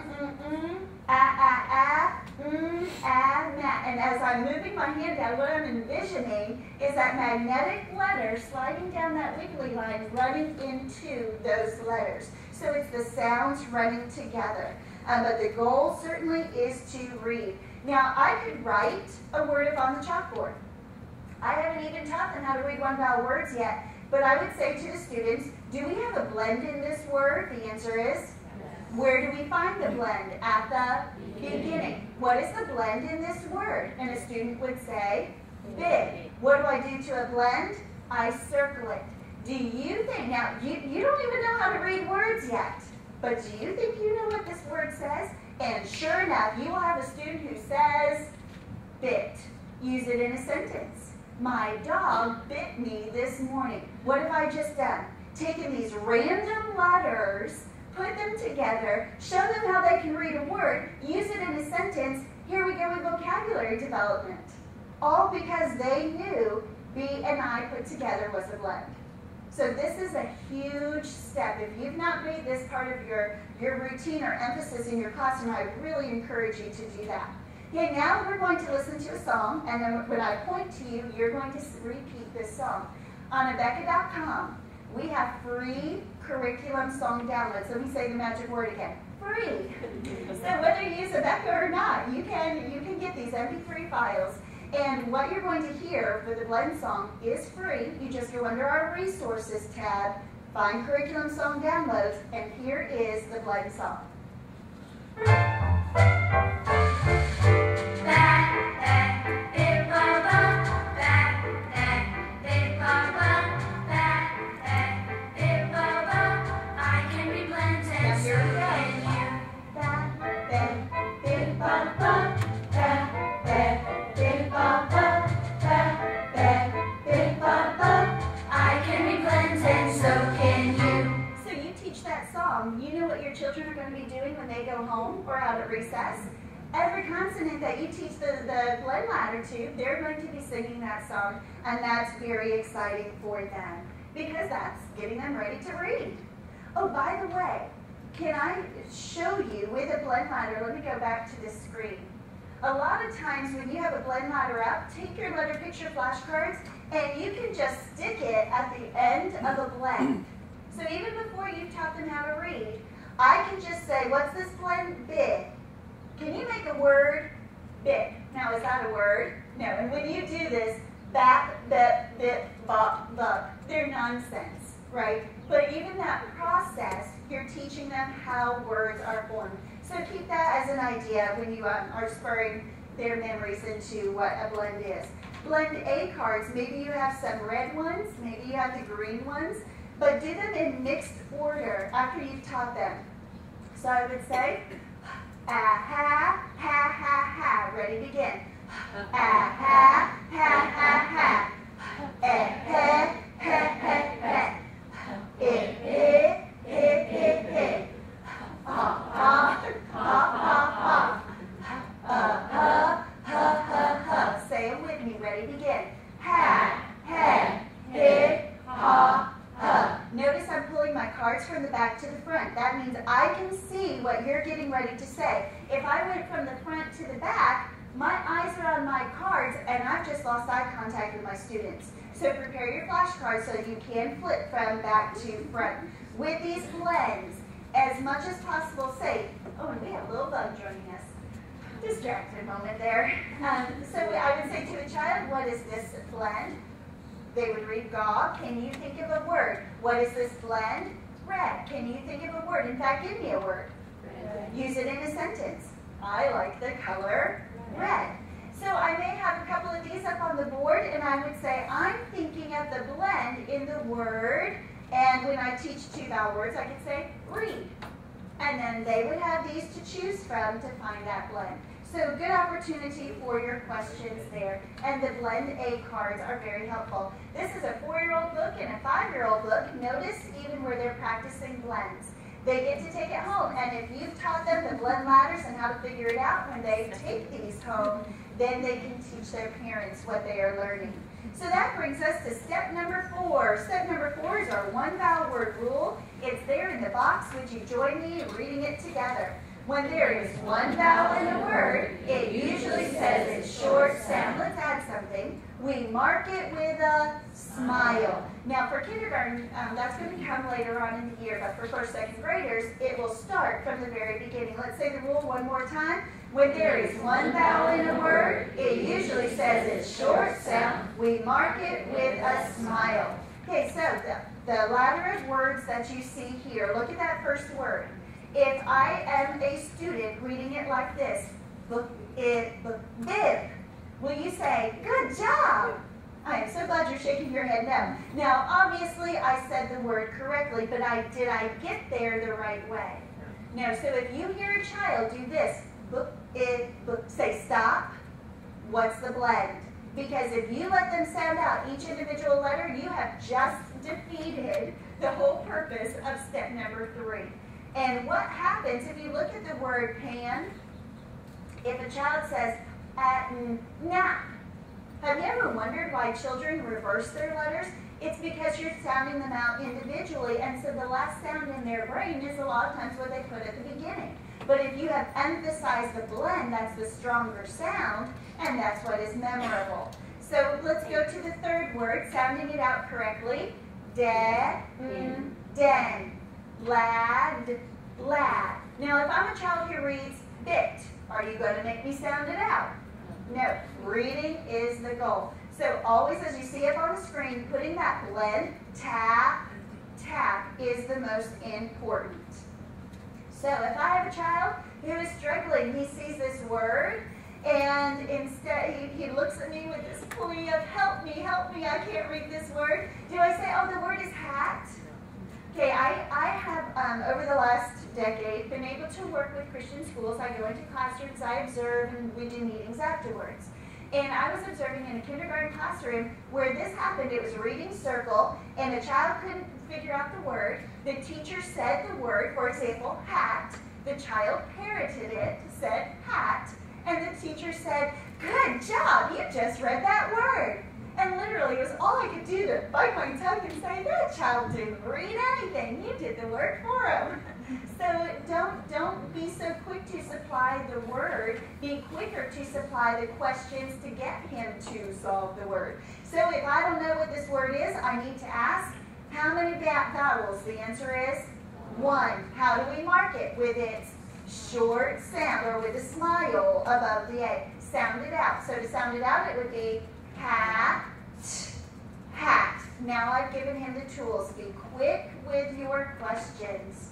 And as I'm moving my hand down, what I'm envisioning is that magnetic letter sliding down that wiggly line, running into those letters. So it's the sounds running together. But the goal certainly is to read. Now, I could write a word up on the chalkboard. I haven't even taught them how to read one vowel words yet, but I would say to the students, do we have a blend in this word? The answer is, yes. Where do we find the blend? At the beginning. What is the blend in this word? And a student would say, big. What do I do to a blend? I circle it. Do you think, now, you don't even know how to read words yet, but do you think you know what this word says? And sure enough, you will have a student who says, bit. Use it in a sentence. My dog bit me this morning. What have I just done? Taken these random letters, put them together, show them how they can read a word, use it in a sentence. Here we go with vocabulary development. All because they knew B and I put together was a blend. So this is a huge step. If you've not made this part of your routine or emphasis in your classroom, I really encourage you to do that. Okay, now we're going to listen to a song, and then when I point to you, you're going to repeat this song. On Abeka.com, we have free curriculum song downloads. Let me say the magic word again. Free. So whether you use Abeka or not, you can get these MP3 files. And what you're going to hear for the blend song is free. You just go under our resources tab, find curriculum song downloads, and here is the blend song. You know what your children are going to be doing when they go home or out at recess? Every consonant that you teach the blend ladder to, they're going to be singing that song, and that's very exciting for them because that's getting them ready to read. Oh, by the way, can I show you with a blend ladder? Let me go back to this screen. A lot of times when you have a blend ladder up, take your letter picture flashcards and you can just stick it at the end of a blend. So even before you've taught them how to read, I can just say, what's this blend? Big. Can you make a word bip. Now, is that a word? No. And when you do this, bap, bip, bip, bop, bop, they're nonsense, right? But even that process, you're teaching them how words are formed. So keep that as an idea when you are spurring their memories into what a blend is. Blend A cards, maybe you have some red ones, maybe you have the green ones, but do them in mixed order after you've taught them. So I would say, ah-ha, ha-ha-ha. Ready, begin. Ah-ha, ha-ha-ha. Eh-heh, heh-heh-heh. Eh-heh, heh-heh-heh. Ah-ha, ha-ha-ha. Uh-huh, ha-ha-ha. Say them with me. Ready, begin. Ha, he, he, ha, ha. Notice I'm pulling my cards from the back to the front. That means I can see what you're getting ready to say. If I went from the front to the back, my eyes are on my cards, and I've just lost eye contact with my students. So prepare your flashcards so that you can flip from back to front. With these blends, as much as possible, say, oh, and we have a little bug joining us. Distracted moment there. So I would say to a child, what is this blend? They would read gaw. Can you think of a word? What is this blend? Red. Can you think of a word? In fact, give me a word. Red. Use it in a sentence. I like the color red. So I may have a couple of these up on the board, and I would say, I'm thinking of the blend in the word, and when I teach two-vowel words, I could say read. And then they would have these to choose from to find that blend. So good opportunity for your questions there. And the Blend A cards are very helpful. This is a 4-year-old book and a 5-year-old book. Notice even where they're practicing blends. They get to take it home. And if you've taught them the blend ladders and how to figure it out, when they take these home, then they can teach their parents what they are learning. So that brings us to step number 4. Step number 4 is our one-vowel word rule. It's there in the box. Would you join me in reading it together? When there is one vowel in a word, it usually says its short sound. Let's add something. We mark it with a smile. Now for kindergarten, that's going to come later on in the year, but for first, second graders, it will start from the very beginning. Let's say the rule one more time. When there is one vowel in a word, it usually says its short sound. We mark it with a smile. Okay, so the ladder of words that you see here, look at that first word. If I am a student reading it like this, bib, will you say, good job? I am so glad you're shaking your head no. Now, obviously, I said the word correctly, but did I get there the right way? No, so if you hear a child do this, say stop, what's the blend? Because if you let them sound out each individual letter, you have just defeated the whole purpose of step number 3. And what happens if you look at the word pan, if a child says, nah, have you ever wondered why children reverse their letters? It's because you're sounding them out individually, and so the last sound in their brain is a lot of times what they put at the beginning. But if you have emphasized the blend, that's the stronger sound, and that's what is memorable. So let's go to the third word, sounding it out correctly. Den. Lad, lad. Now, if I'm a child who reads bit, are you going to make me sound it out? No. Reading is the goal. So always, as you see up on the screen, putting that blend, tap, tap, is the most important. So if I have a child who is struggling, he sees this word, and instead he looks at me with this plea of, help me, I can't read this word. Do I say, oh, the word is hat? Okay, I have, over the last decade, been able to work with Christian schools. I go into classrooms, I observe, and we do meetings afterwards. And I was observing in a kindergarten classroom where this happened. It was a reading circle, and a child couldn't figure out the word. The teacher said the word, for example, hat. The child parroted it, said hat, and the teacher said, good job, you just read that word. And literally, it was all I could do to bite my tongue and say, that child didn't read anything. You did the word for him. So don't be so quick to supply the word. Be quicker to supply the questions to get him to solve the word. So if I don't know what this word is, I need to ask, how many vowels? The answer is 1. How do we mark it? With its short sound, or with a smile above the A. sound it out. So to sound it out, it would be hat, hat. Now I've given him the tools. Be quick with your questions.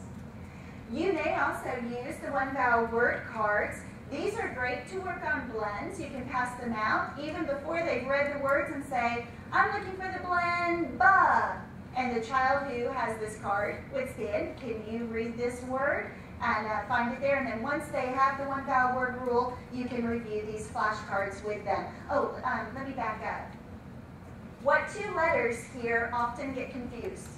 You may also use the one vowel word cards. These are great to work on blends. You can pass them out even before they've read the words and say, I'm looking for the blend, ba. And the child who has this card would stand, can you read this word? And find it there. And then once they have the one vowel word rule, you can review these flashcards with them. Oh, let me back up. What two letters here often get confused?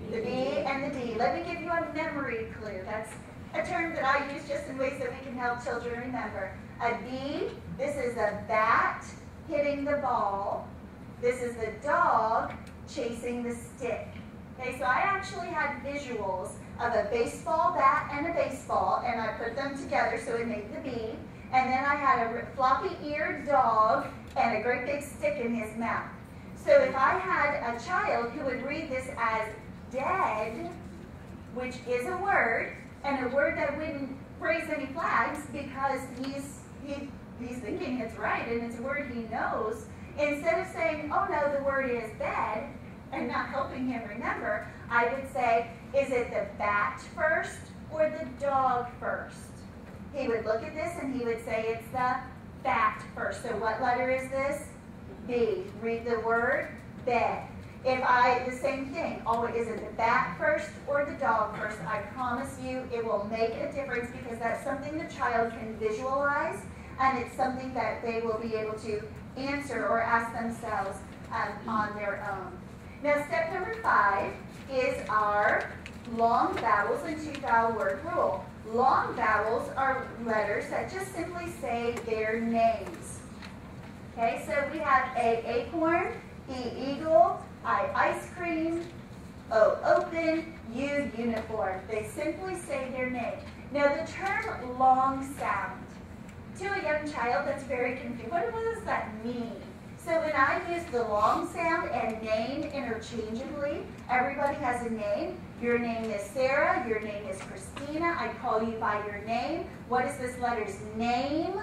The B and the D. Let me give you a memory clue. That's a term that I use just in ways that we can help children remember. A B, this is a bat hitting the ball. This is the dog chasing the stick. Okay, so I actually had visuals of a baseball bat and a baseball, and I put them together so it made the B. And then I had a floppy-eared dog and a great big stick in his mouth. So if I had a child who would read this as dead, which is a word, and a word that wouldn't raise any flags because he's thinking it's right and it's a word he knows, instead of saying, oh no, the word is bed, and not helping him remember, I would say, is it the bat first or the dog first? He would look at this and he would say it's the bat first. So what letter is this? B. Read the word bed. The same thing, is it the bat first or the dog first? I promise you it will make a difference because that's something the child can visualize, and it's something that they will be able to answer or ask themselves on their own. Now step number 5 is our long vowels and two vowel word rule. Long vowels are letters that just simply say their names. Okay, so we have A, acorn, E, eagle, I, ice cream, O, open, U, uniform. They simply say their name. Now the term long sound, to a young child that's very confused. What does that mean? So when I use the long sound and name interchangeably, everybody has a name. Your name is Sarah, your name is Christina, I call you by your name. What is this letter's name?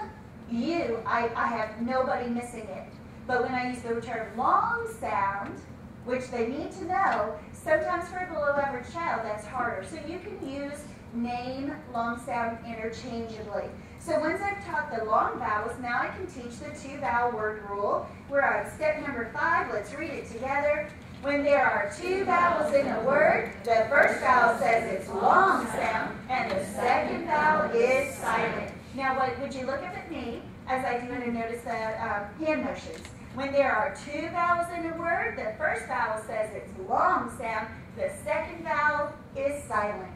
You. I have nobody missing it. But when I use the term long sound, which they need to know, sometimes for a below average child that's harder. So you can use name, long sound interchangeably. So once I've taught the long vowels, now I can teach the two vowel word rule. We're on step number 5. Let's read it together. When there are two vowels in a word, the first vowel says it's long sound, and the second vowel is silent. Now, would you look up at me as I do it and notice the hand motions? When there are two vowels in a word, the first vowel says it's long sound, the second vowel is silent.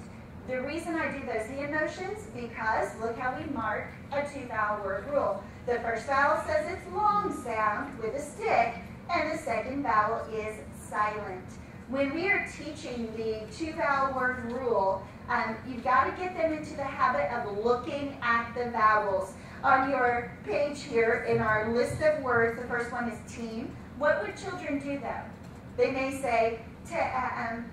The reason I do those hand motions, because look how we mark a two vowel word rule. The first vowel says it's long sound with a stick, and the second vowel is silent. When we are teaching the two vowel word rule, you've got to get them into the habit of looking at the vowels. On your page here, in our list of words, the first one is team. What would children do though? They may say tam,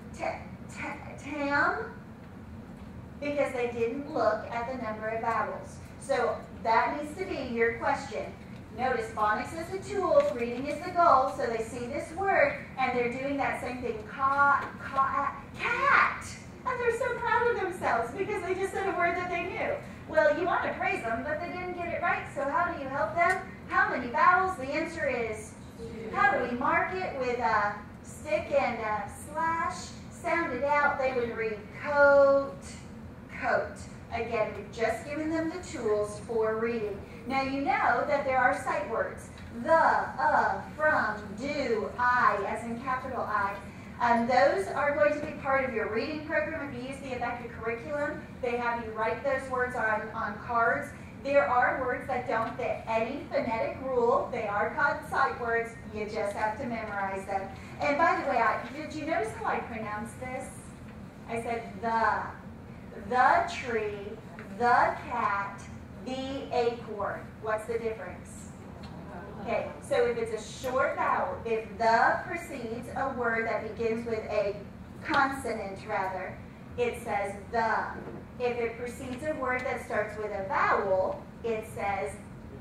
because they didn't look at the number of vowels. So that needs to be your question. Notice phonics is the tool, reading is the goal, so they see this word and they're doing that same thing, cat. And they're so proud of themselves because they just said a word that they knew. Well, you want to praise them, but they didn't get it right, so how do you help them? How many vowels? The answer is 2. How do we mark it? With a stick and a slash. Sound it out, they would read coat, coat. Again, we've just given them the tools for reading. Now you know that there are sight words. The, from, do, I, as in capital I. Those are going to be part of your reading program. If you use the Abeka curriculum, they have you write those words on cards. There are words that don't fit any phonetic rule. They are called sight words. You just have to memorize them. And by the way, did you notice how I pronounced this? I said the tree, the cat, the acorn. What's the difference? Okay, so if it's a short vowel, if the precedes a word that begins with a consonant rather, it says the. If it precedes a word that starts with a vowel, it says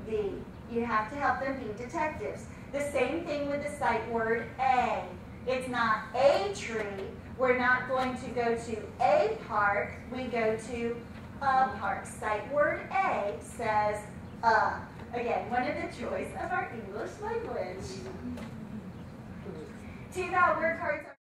the. You have to help them be detectives. The same thing with the sight word a. It's not a tree. We're not going to go to a park. We go to a park. Sight word a says a. Again, one of the joys of our English language. 2 word cards.